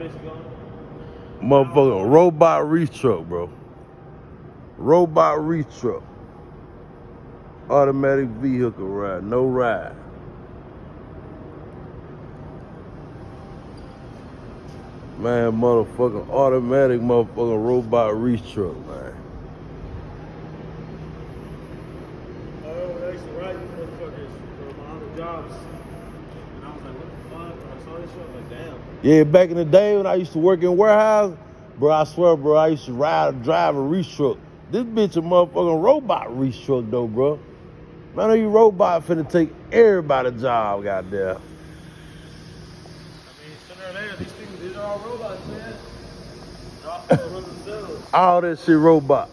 bitch going? Motherfucker, robot reach truck, bro. Robot reach truck. Automatic vehicle ride, no ride. Man, motherfucking automatic motherfucking robot reach truck, man. Oh, I used to ride these motherfuckers for my other jobs. And I was like, what the fuck? When I saw this shit, I was like, damn. Yeah, back in the day when I used to work in warehouse, bro, I swear, bro, I used to drive a reach truck. This bitch a motherfucking robot reach truck, though, bro. Man, I know you robot finna take everybody's job, goddamn. I mean, sooner or later, these are all robots, man. They're all gonna run themselves. All that shit robot.